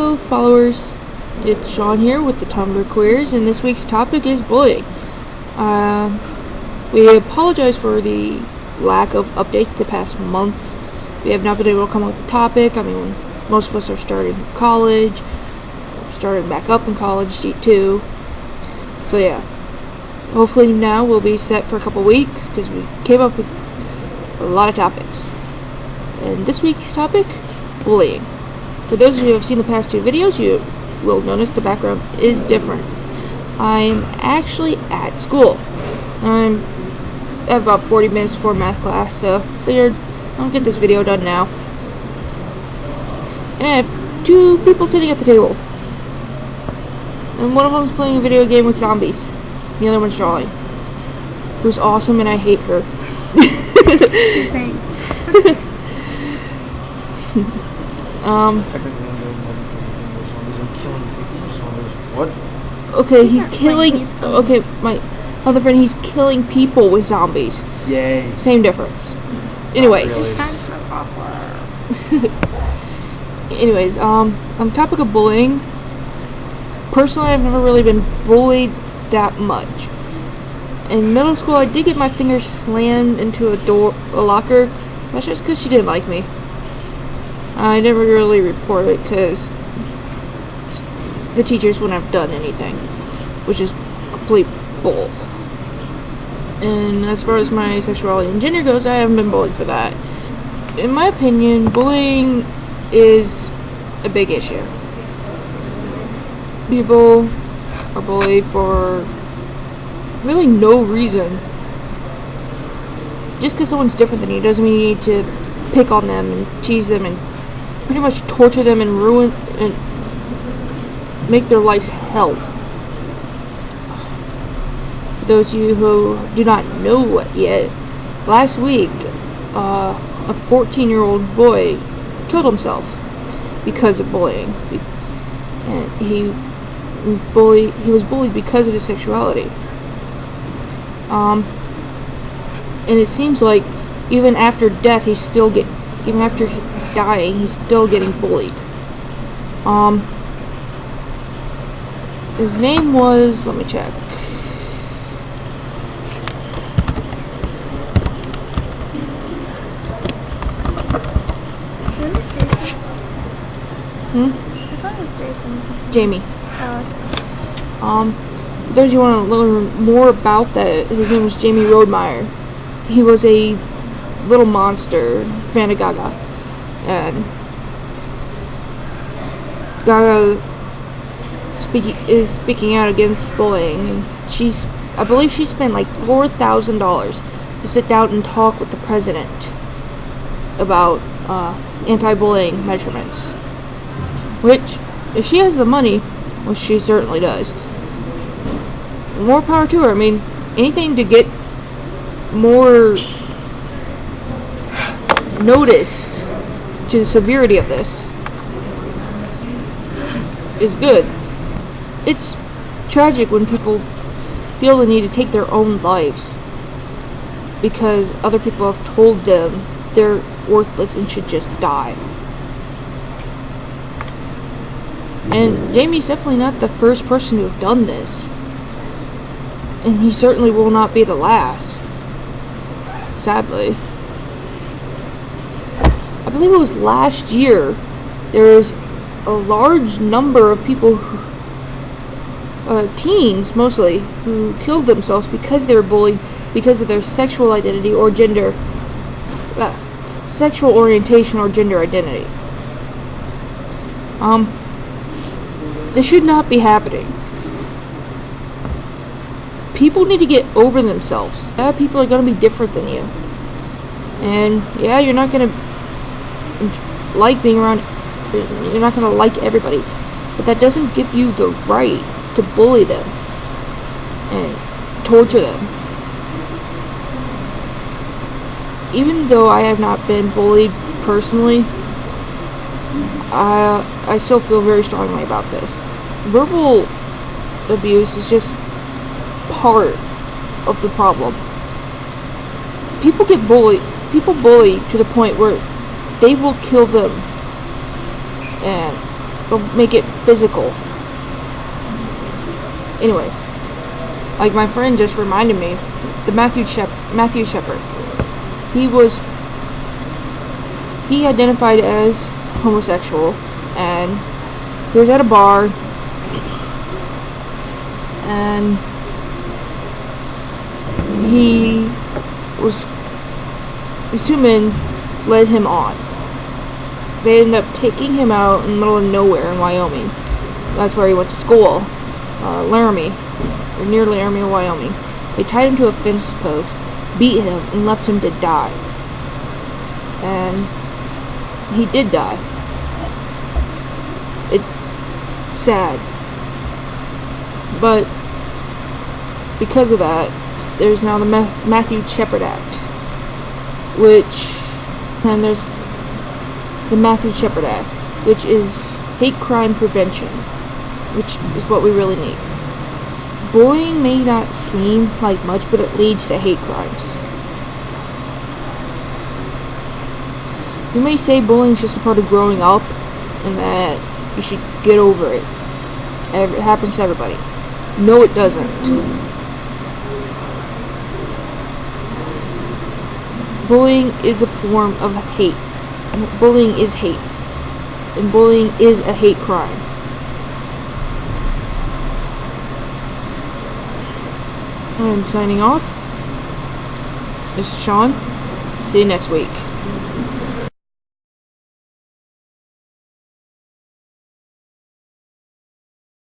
Hello followers, it's Shaun here with the Tumblr Queers, and this week's topic is bullying. We apologize for the lack of updates the past month. We have not been able to come up with a topic. I mean, most of us are starting college, starting back up in college too. So yeah, hopefully now we'll be set for a couple weeks because we came up with a lot of topics. And this week's topic, bullying. For those of you who have seen the past two videos, you will notice the background is different. I'm actually at school. I have about 40 minutes before math class, so figured I'll get this video done now. And I have two people sitting at the table. And one of them is playing a video game with zombies. The other one's drawing. Who's awesome, and I hate her. Thanks. What? Okay, he's killing. Okay, my other friend, he's killing people with zombies. Yay. Same difference. Anyways. Anyways, on the topic of bullying. Personally, I've never really been bullied that much. In middle school, I did get my fingers slammed into a locker. That's just because she didn't like me. I never really reported it because the teachers wouldn't have done anything, which is complete bull. And as far as my sexuality and gender goes, I haven't been bullied for that. In my opinion, bullying is a big issue. People are bullied for really no reason. Just because someone's different than you doesn't mean you need to pick on them and tease them and pretty much torture them and ruin and make their lives hell. For those of you who do not know it yet, last week a 14-year-old boy killed himself because of bullying. And he was bullied because of his sexuality. And it seems like even after death, even after dying, he's still getting bullied. His name was, let me check. I thought it was Jason. Jamie. Oh, Those you want to learn more about that, his name was Jamie Rodemeyer. He was a little monster fan of Gaga, and Gaga is speaking out against bullying. I believe she spent like $4,000 to sit down and talk with the president about anti-bullying measurements. Which, if she has the money, which she certainly does, more power to her. I mean, anything to get more notice to the severity of this is good. It's tragic when people feel the need to take their own lives because other people have told them they're worthless and should just die. And Jamie's definitely not the first person to have done this. And he certainly will not be the last. Sadly. I believe it was last year, there was a large number of people teens mostly, who killed themselves because they were bullied because of their sexual identity or gender, sexual orientation or gender identity. This should not be happening. People need to get over themselves. Yeah, people are going to be different than you. And yeah, you're not going to like being around, you're not going to like everybody. But that doesn't give you the right to bully them and torture them. Even though I have not been bullied personally, I still feel very strongly about this. Verbal abuse is just part of the problem. People bully to the point where they will kill them. And They'll make it physical. Anyways, like my friend just reminded me, the Matthew Shepard. He identified as homosexual, and he was at a bar, and these two men led him on. They ended up taking him out in the middle of nowhere in Wyoming. That's where he went to school, Laramie, or near Laramie, Wyoming. They tied him to a fence post, beat him, and left him to die. And he did die. It's sad. But because of that, there's now the Matthew Shepard Act, and there's the Matthew Shepard Act, which is hate crime prevention, which is what we really need. Bullying may not seem like much, but it leads to hate crimes. You may say bullying is just a part of growing up, and that you should get over it. It happens to everybody. No, it doesn't. Bullying is a form of hate. Bullying is hate. And bullying is a hate crime. I'm signing off. This is Shaun. See you next week.